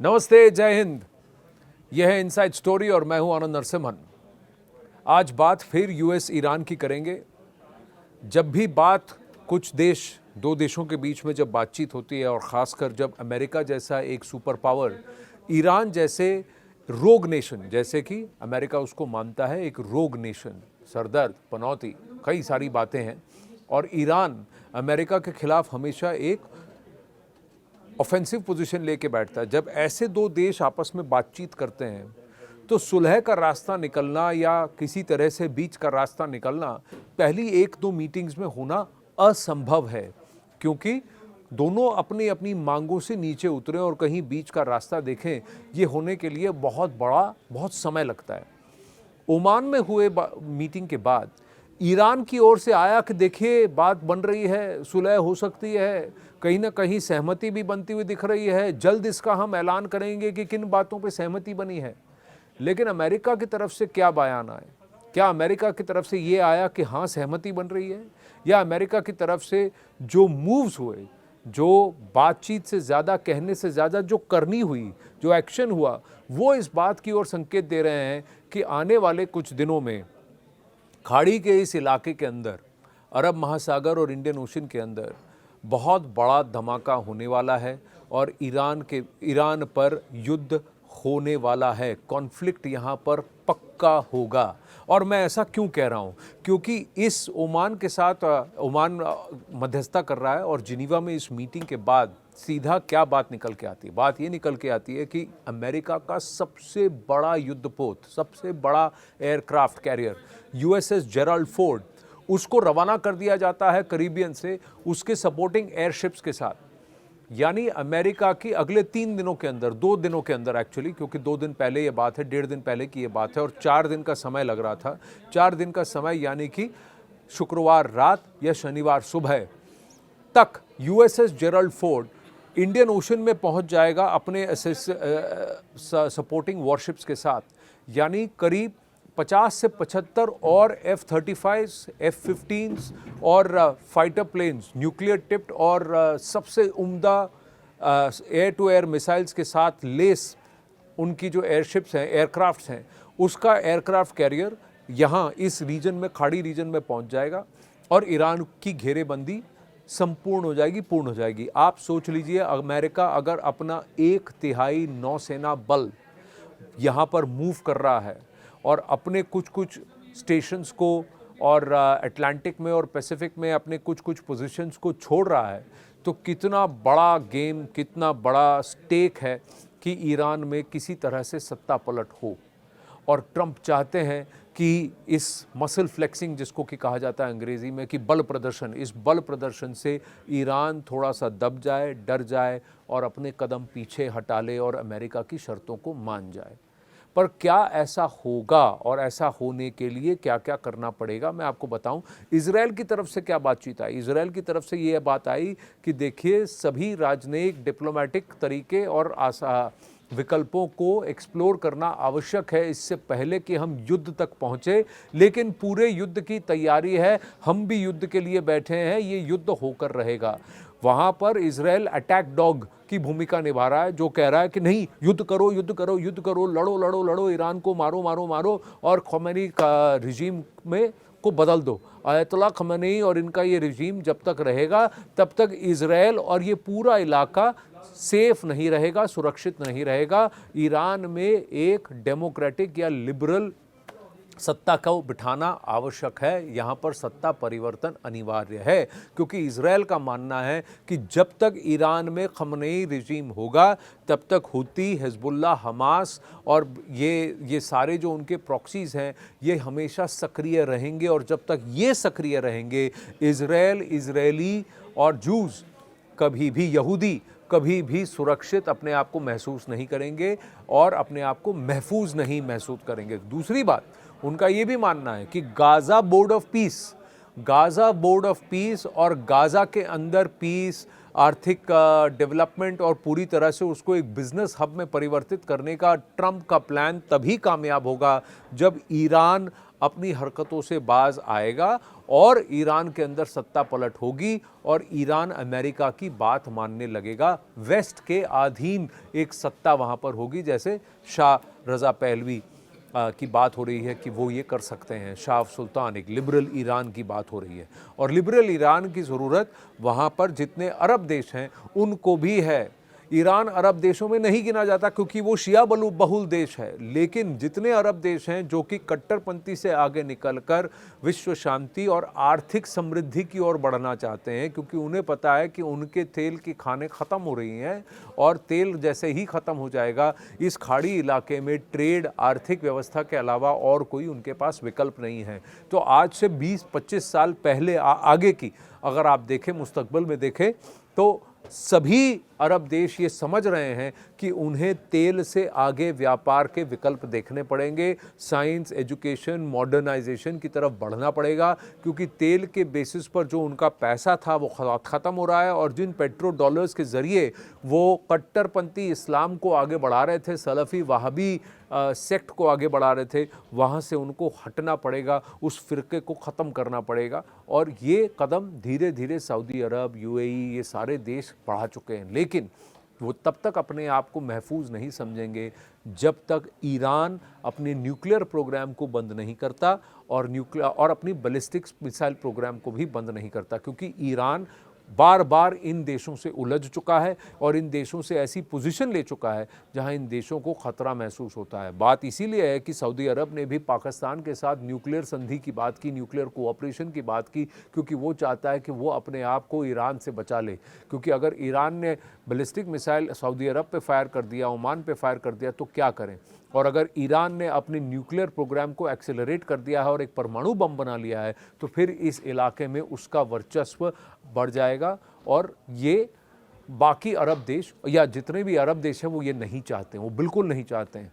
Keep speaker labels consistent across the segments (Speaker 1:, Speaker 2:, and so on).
Speaker 1: नमस्ते, जय हिंद। यह है इनसाइड स्टोरी और मैं हूं आनंद नरसिम्हन। आज बात फिर यूएस ईरान की करेंगे। जब भी बात कुछ दो देशों के बीच में जब बातचीत होती है और ख़ासकर जब अमेरिका जैसा एक सुपर पावर ईरान जैसे रोग नेशन, जैसे कि अमेरिका उसको मानता है एक रोग नेशन, सरदर्द, पनौती, कई सारी बातें हैं, और ईरान अमेरिका के खिलाफ हमेशा एक ऑफेंसिव पोजीशन लेके बैठता है। जब ऐसे दो देश आपस में बातचीत करते हैं तो सुलह का रास्ता निकलना या किसी तरह से बीच का रास्ता निकलना पहली एक दो मीटिंग्स में होना असंभव है, क्योंकि दोनों अपनी अपनी मांगों से नीचे उतरे और कहीं बीच का रास्ता देखें, ये होने के लिए बहुत समय लगता है। ओमान में हुए मीटिंग के बाद ईरान की ओर से आया कि देखिए बात बन रही है, सुलह हो सकती है, कहीं ना कहीं सहमति भी बनती हुई दिख रही है, जल्द इसका हम ऐलान करेंगे कि किन बातों पे सहमति बनी है। लेकिन अमेरिका की तरफ से क्या बयान आए? क्या अमेरिका की तरफ से ये आया कि हाँ सहमति बन रही है, या अमेरिका की तरफ से जो मूव्स हुए, जो बातचीत से ज़्यादा, कहने से ज़्यादा जो करनी हुई, जो एक्शन हुआ, वो इस बात की ओर संकेत दे रहे हैं कि आने वाले कुछ दिनों में खाड़ी के इस इलाके के अंदर, अरब महासागर और इंडियन ओशन के अंदर बहुत बड़ा धमाका होने वाला है और ईरान पर युद्ध होने वाला है। कॉन्फ्लिक्ट यहाँ पर पक्का होगा। और मैं ऐसा क्यों कह रहा हूँ? क्योंकि इस ओमान के साथ, ओमान मध्यस्थता कर रहा है और जिनीवा में इस मीटिंग के बाद सीधा क्या बात निकल के आती है? बात ये निकल के आती है कि अमेरिका का सबसे बड़ा युद्धपोत, सबसे बड़ा aircraft carrier USS Gerald Ford, उसको रवाना कर दिया जाता है करीबियन से उसके सपोर्टिंग एयरशिप्स के साथ। यानी अमेरिका की अगले 3 दिनों के अंदर, 2 दिनों के अंदर एक्चुअली, क्योंकि 2 दिन पहले ये बात है, 1.5 दिन पहले की ये बात है और 4 दिन का समय लग रहा था। 4 दिन का समय यानी कि शुक्रवार रात या शनिवार सुबह तक USS Gerald Ford Indian ocean में पहुंच जाएगा अपने सपोर्टिंग वॉरशिप्स के साथ। यानी करीब 50 से 75 और F-35, F-15 और फाइटर प्लेन्स, न्यूक्लियर टिप्ड और सबसे उम्दा एयर टू एयर मिसाइल्स के साथ लेस उनकी जो एयरशिप्स हैं, एयरक्राफ्ट्स हैं, उसका एयरक्राफ्ट कैरियर यहाँ इस रीजन में, खाड़ी रीजन में पहुँच जाएगा और ईरान की घेरेबंदी संपूर्ण हो जाएगी, पूर्ण हो जाएगी। आप सोच लीजिए, अमेरिका अगर अपना 1/3 नौसेना बल यहाँ पर मूव कर रहा है और अपने कुछ स्टेशंस को और अटलांटिक में और पैसिफिक में अपने कुछ पोजीशंस को छोड़ रहा है, तो कितना बड़ा गेम, कितना बड़ा स्टेक है कि ईरान में किसी तरह से सत्ता पलट हो। और ट्रंप चाहते हैं कि इस मसल फ्लेक्सिंग, जिसको कि कहा जाता है अंग्रेज़ी में, कि बल प्रदर्शन, इस बल प्रदर्शन से ईरान थोड़ा सा दब जाए, डर जाए और अपने कदम पीछे हटा ले और अमेरिका की शर्तों को मान जाए। पर क्या ऐसा होगा और ऐसा होने के लिए क्या क्या करना पड़ेगा, मैं आपको बताऊं। इजराइल की तरफ से क्या बातचीत आई? इजराइल की तरफ से ये बात आई कि देखिए, सभी राजनयिक, डिप्लोमेटिक तरीके और विकल्पों को एक्सप्लोर करना आवश्यक है इससे पहले कि हम युद्ध तक पहुंचे। लेकिन पूरे युद्ध की तैयारी है, हम भी युद्ध के लिए बैठे हैं, ये युद्ध होकर रहेगा। वहाँ पर इजराइल अटैक डॉग की भूमिका निभा रहा है, जो कह रहा है कि नहीं, युद्ध करो, युद्ध करो, युद्ध करो, लड़ो लड़ो लड़ो, ईरान को मारो मारो मारो और खमेनी का रिजीम में को बदल दो। आयतुल्लाह खमेनी और इनका ये रिजीम जब तक रहेगा तब तक इजराइल और ये पूरा इलाका सेफ नहीं रहेगा, सुरक्षित नहीं रहेगा। ईरान में एक डेमोक्रेटिक या लिबरल सत्ता को बिठाना आवश्यक है। यहाँ पर सत्ता परिवर्तन अनिवार्य है, क्योंकि इजराइल का मानना है कि जब तक ईरान में खमेनी रिजीम होगा तब तक हुती, हिजबुल्लाह, हमास और ये सारे जो उनके प्रॉक्सीज हैं, ये हमेशा सक्रिय रहेंगे। और जब तक ये सक्रिय रहेंगे, इजरायली और जूस कभी भी, यहूदी कभी भी सुरक्षित अपने आप को महसूस नहीं करेंगे और अपने आप को महफूज नहीं महसूस करेंगे। दूसरी बात, उनका ये भी मानना है कि गाज़ा बोर्ड ऑफ पीस और गाज़ा के अंदर पीस, आर्थिक डेवलपमेंट और पूरी तरह से उसको एक बिजनेस हब में परिवर्तित करने का ट्रंप का प्लान तभी कामयाब होगा जब ईरान अपनी हरकतों से बाज आएगा और ईरान के अंदर सत्ता पलट होगी और ईरान अमेरिका की बात मानने लगेगा। वेस्ट के अधीन एक सत्ता वहाँ पर होगी, जैसे शाह रज़ा पहलवी की बात हो रही है कि वो ये कर सकते हैं। शाह सुल्तान, एक लिबरल ईरान की बात हो रही है और लिबरल ईरान की ज़रूरत वहाँ पर जितने अरब देश हैं उनको भी है। ईरान अरब देशों में नहीं गिना जाता क्योंकि वो शिया बहुल देश है, लेकिन जितने अरब देश हैं जो कि कट्टरपंथी से आगे निकलकर विश्व शांति और आर्थिक समृद्धि की ओर बढ़ना चाहते हैं, क्योंकि उन्हें पता है कि उनके तेल की खानें ख़त्म हो रही हैं और तेल जैसे ही ख़त्म हो जाएगा इस खाड़ी इलाके में ट्रेड, आर्थिक व्यवस्था के अलावा और कोई उनके पास विकल्प नहीं है। तो आज से 20-25 साल पहले आगे की अगर आप देखें, मुस्तकबिल में देखें, तो सभी अरब देश ये समझ रहे हैं कि उन्हें तेल से आगे व्यापार के विकल्प देखने पड़ेंगे, साइंस, एजुकेशन, मॉडर्नाइजेशन की तरफ बढ़ना पड़ेगा, क्योंकि तेल के बेसिस पर जो उनका पैसा था वो ख़त्म हो रहा है और जिन पेट्रो डॉलर्स के ज़रिए वो कट्टरपंथी इस्लाम को आगे बढ़ा रहे थे, सलफ़ी वहाबी सेक्ट को आगे बढ़ा रहे थे, वहाँ से उनको हटना पड़ेगा, उस फ़िरके को ख़त्म करना पड़ेगा। और ये कदम धीरे धीरे सऊदी अरब, यूएई, ये सारे देश बढ़ा चुके हैं, लेकिन वो तब तक अपने आप को महफूज नहीं समझेंगे जब तक ईरान अपने न्यूक्लियर प्रोग्राम को बंद नहीं करता और अपनी बैलिस्टिक मिसाइल प्रोग्राम को भी बंद नहीं करता, क्योंकि ईरान बार बार इन देशों से उलझ चुका है और इन देशों से ऐसी पोजीशन ले चुका है जहां इन देशों को खतरा महसूस होता है। बात इसीलिए है कि सऊदी अरब ने भी पाकिस्तान के साथ न्यूक्लियर संधि की बात की, न्यूक्लियर कोऑपरेशन की बात की, क्योंकि वो चाहता है कि वो अपने आप को ईरान से बचा ले। क्योंकि अगर ईरान ने बैलिस्टिक मिसाइल सऊदी अरब पे फायर कर दिया, ओमान पे फायर कर दिया, तो क्या करें। और अगर ईरान ने अपने न्यूक्लियर प्रोग्राम को एक्सेलरेट कर दिया है और एक परमाणु बम बना लिया है, तो फिर इस इलाके में उसका वर्चस्व बढ़ जाएगा। और ये बाकी अरब देश या जितने भी अरब देश हैं वो ये नहीं चाहते हैं, वो बिल्कुल नहीं चाहते हैं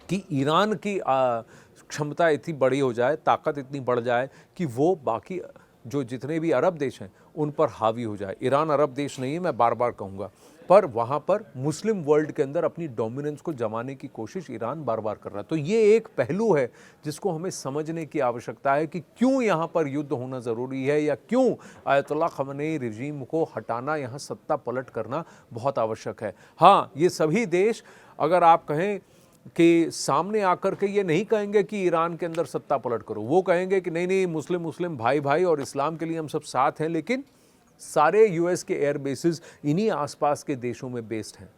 Speaker 1: कि ईरान की क्षमता इतनी बड़ी हो जाए, ताकत इतनी बढ़ जाए कि वो बाकी जो जितने भी अरब देश हैं उन पर हावी हो जाए। ईरान अरब देश नहीं है, मैं बार बार कहूँगा, पर वहाँ पर मुस्लिम वर्ल्ड के अंदर अपनी डोमिनेंस को जमाने की कोशिश ईरान बार बार कर रहा है। तो ये एक पहलू है जिसको हमें समझने की आवश्यकता है कि क्यों यहाँ पर युद्ध होना ज़रूरी है, या क्यों आयतुल्लाह खमेनी रिजीम को हटाना, यहाँ सत्ता पलट करना बहुत आवश्यक है। हाँ, ये सभी देश अगर आप कहें कि सामने आकर के ये नहीं कहेंगे कि ईरान के अंदर सत्ता पलट करो, वो कहेंगे कि नहीं नहीं, मुस्लिम भाई भाई और इस्लाम के लिए हम सब साथ हैं, लेकिन सारे यूएस के एयर बेसिस इन्हीं आसपास के देशों में बेस्ड हैं।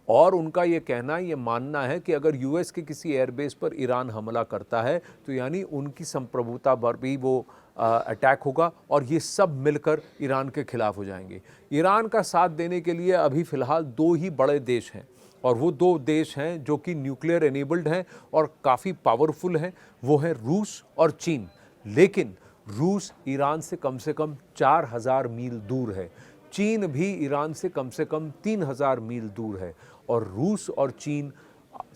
Speaker 1: और उनका ये कहना, ये मानना है कि अगर यूएस के किसी एयरबेस पर ईरान हमला करता है तो यानी उनकी संप्रभुता पर भी वो अटैक होगा और ये सब मिलकर ईरान के खिलाफ हो जाएंगे। ईरान का साथ देने के लिए अभी फ़िलहाल दो ही बड़े देश हैं, और वो दो देश हैं जो कि न्यूक्लियर एनेबल्ड हैं और काफ़ी पावरफुल हैं, वो हैं रूस और चीन। लेकिन रूस ईरान से कम 4000 मील दूर है, चीन भी ईरान से कम 3000 मील दूर है, और रूस और चीन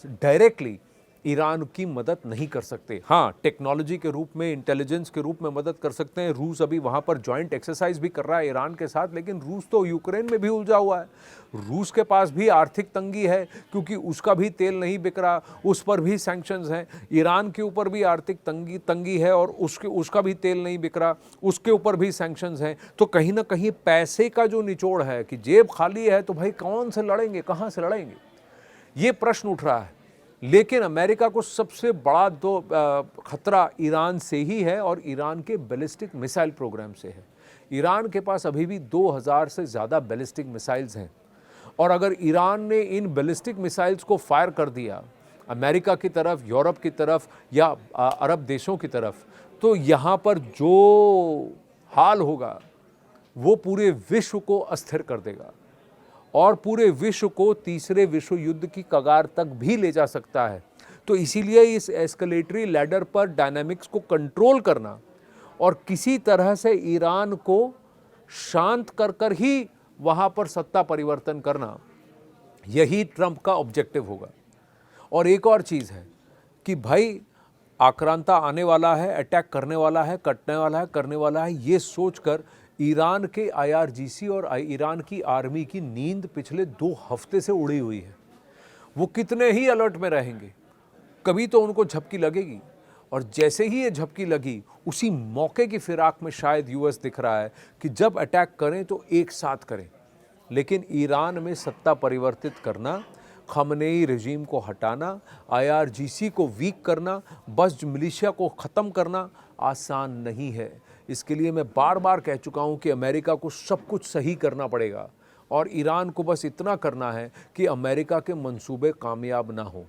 Speaker 1: डायरेक्टली ईरान की मदद नहीं कर सकते। हाँ, टेक्नोलॉजी के रूप में, इंटेलिजेंस के रूप में मदद कर सकते हैं। रूस अभी वहाँ पर जॉइंट एक्सरसाइज भी कर रहा है ईरान के साथ, लेकिन रूस तो यूक्रेन में भी उलझा हुआ है। रूस के पास भी आर्थिक तंगी है क्योंकि उसका भी तेल नहीं बिक रहा, उस पर भी सैंक्शंस हैं। ईरान के ऊपर भी आर्थिक तंगी है और उसका भी तेल नहीं बिक रहा, उसके ऊपर भी सैंक्शंस हैं। तो कहीं ना कहीं पैसे का जो निचोड़ है कि जेब खाली है तो भाई कौन से लड़ेंगे, कहाँ से लड़ेंगे, ये प्रश्न उठ रहा है। लेकिन अमेरिका को सबसे बड़ा खतरा ईरान से ही है और ईरान के बैलिस्टिक मिसाइल प्रोग्राम से है। ईरान के पास अभी भी 2000 से ज़्यादा बैलिस्टिक मिसाइल्स हैं, और अगर ईरान ने इन बैलिस्टिक मिसाइल्स को फायर कर दिया अमेरिका की तरफ, यूरोप की तरफ या अरब देशों की तरफ, तो यहाँ पर जो हाल होगा वो पूरे विश्व को अस्थिर कर देगा और पूरे विश्व को तीसरे विश्व युद्ध की कगार तक भी ले जा सकता है। तो इसीलिए इस एस्केलेटरी लैडर पर डायनामिक्स को कंट्रोल करना और किसी तरह से ईरान को शांत कर कर ही वहाँ पर सत्ता परिवर्तन करना, यही ट्रंप का ऑब्जेक्टिव होगा। और एक और चीज़ है कि भाई आक्रांता आने वाला है, अटैक करने वाला है, कटने वाला है, करने वाला है, ये सोचकर ईरान के IRGC और ईरान की आर्मी की नींद पिछले 2 हफ्ते से उड़ी हुई है। वो कितने ही अलर्ट में रहेंगे, कभी तो उनको झपकी लगेगी और जैसे ही ये झपकी लगी, उसी मौके की फिराक में शायद यूएस दिख रहा है कि जब अटैक करें तो एक साथ करें। लेकिन ईरान में सत्ता परिवर्तित करना, खमनेई रेजिम को हटाना, आईआरजीसी को वीक करना, बस मिलिशिया को ख़त्म करना आसान नहीं है। इसके लिए मैं बार बार कह चुका हूँ कि अमेरिका को सब कुछ सही करना पड़ेगा और ईरान को बस इतना करना है कि अमेरिका के मंसूबे कामयाब ना हो।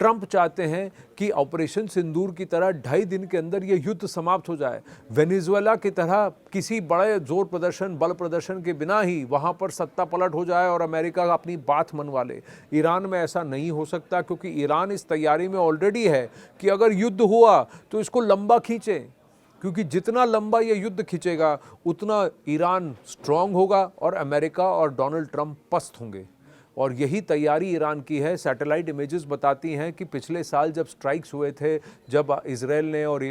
Speaker 1: ट्रंप चाहते हैं कि ऑपरेशन सिंदूर की तरह 2.5 दिन के अंदर ये युद्ध समाप्त हो जाए, वेनेजुएला की तरह किसी बड़े जोर प्रदर्शन, बल प्रदर्शन के बिना ही वहाँ पर सत्ता पलट हो जाए और अमेरिका अपनी बात मनवा ले। ईरान में ऐसा नहीं हो सकता, क्योंकि ईरान इस तैयारी में ऑलरेडी है कि अगर युद्ध हुआ तो इसको लंबा खींचे, क्योंकि जितना लंबा ये युद्ध खींचेगा उतना ईरान स्ट्रांग होगा और अमेरिका और डोनाल्ड ट्रंप पस्त होंगे। और यही तैयारी ईरान की है। सैटेलाइट इमेजेस बताती हैं कि पिछले साल जब स्ट्राइक्स हुए थे, जब इजराइल ने और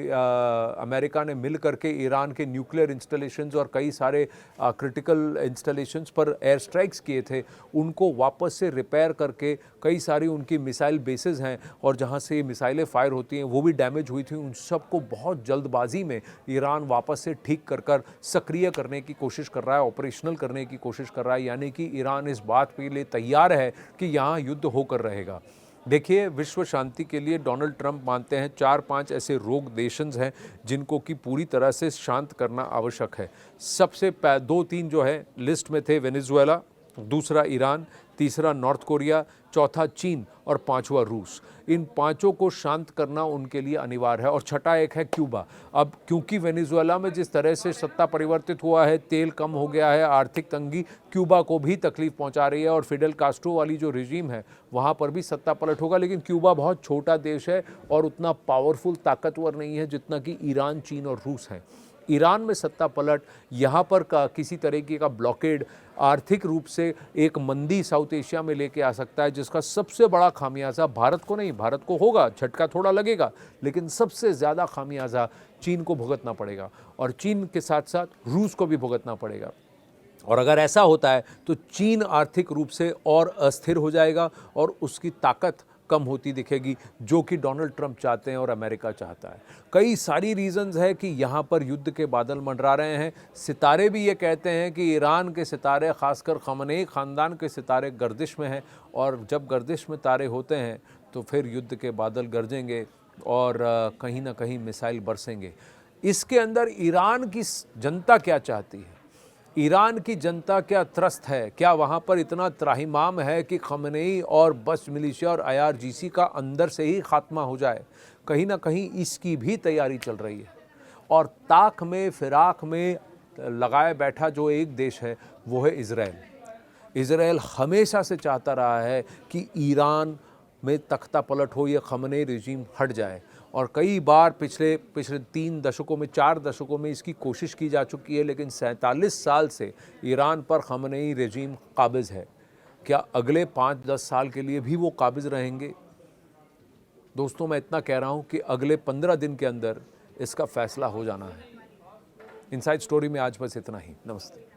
Speaker 1: अमेरिका ने मिल करके ईरान के न्यूक्लियर इंस्टॉलेशंस और कई सारे क्रिटिकल इंस्टॉलेशंस पर एयर स्ट्राइक्स किए थे, उनको वापस से रिपेयर करके कई सारी उनकी मिसाइल बेसेस हैं और जहां से ये मिसाइलें फायर होती हैं वो भी डैमेज हुई थी। उन सबको बहुत जल्दबाजी में ईरान वापस से ठीक कर सक्रिय करने की कोशिश कर रहा है, ऑपरेशनल करने की कोशिश कर रहा है। यानी कि ईरान इस बात के लिए तैयार है कि यहाँ युद्ध होकर रहेगा। देखिए, विश्व शांति के लिए डोनाल्ड ट्रंप मानते हैं 4-5 ऐसे रोग नेशंस हैं जिनको कि पूरी तरह से शांत करना आवश्यक है। सबसे 2-3 जो है लिस्ट में थे, वेनेजुएला, दूसरा ईरान, तीसरा नॉर्थ कोरिया, चौथा चीन और पांचवा रूस। इन पांचों को शांत करना उनके लिए अनिवार्य है। और छठा एक है क्यूबा। अब क्योंकि वेनेजुएला में जिस तरह से सत्ता परिवर्तित हुआ है, तेल कम हो गया है, आर्थिक तंगी क्यूबा को भी तकलीफ पहुंचा रही है और फिडेल कास्ट्रो वाली जो रिजीम है वहां पर भी सत्ता पलट होगा। लेकिन क्यूबा बहुत छोटा देश है और उतना पावरफुल, ताकतवर नहीं है जितना कि ईरान, चीन और रूस हैं। ईरान में सत्ता पलट, यहाँ पर का किसी तरीके का ब्लॉकेड आर्थिक रूप से एक मंदी साउथ एशिया में लेके आ सकता है, जिसका सबसे बड़ा खामियाजा भारत को नहीं, भारत को होगा, झटका थोड़ा लगेगा, लेकिन सबसे ज़्यादा खामियाजा चीन को भुगतना पड़ेगा और चीन के साथ साथ रूस को भी भुगतना पड़ेगा। और अगर ऐसा होता है तो चीन आर्थिक रूप से और अस्थिर हो जाएगा और उसकी ताकत कम होती दिखेगी, जो कि डोनाल्ड ट्रंप चाहते हैं और अमेरिका चाहता है। कई सारी रीजंस है कि यहाँ पर युद्ध के बादल मंडरा रहे हैं। सितारे भी ये कहते हैं कि ईरान के सितारे, खासकर खमनेई ख़ानदान के सितारे गर्दिश में हैं और जब गर्दिश में तारे होते हैं तो फिर युद्ध के बादल गरजेंगे और कहीं ना कहीं मिसाइल बरसेंगे। इसके अंदर ईरान की जनता क्या चाहती है, ईरान की जनता क्या त्रस्त है, क्या वहाँ पर इतना त्राहिमाम है कि खमनेई और बस मिलिशिया और आईआरजीसी का अंदर से ही खात्मा हो जाए? कहीं ना कहीं इसकी भी तैयारी चल रही है। और ताक में, फिराक में लगाए बैठा जो एक देश है वो है इजराइल। इजराइल हमेशा से चाहता रहा है कि ईरान में तख्ता पलट हो, ये खमनेई रेजिम हट जाए और कई बार पिछले 3 दशकों में, 4 दशकों में इसकी कोशिश की जा चुकी है, लेकिन 47 साल से ईरान पर खमनेई रेजिम काबिज़ है। क्या अगले 5-10 साल के लिए भी वो काबिज़ रहेंगे? दोस्तों, मैं इतना कह रहा हूँ कि अगले 15 दिन के अंदर इसका फैसला हो जाना है। इनसाइड स्टोरी में आज बस इतना ही। नमस्ते।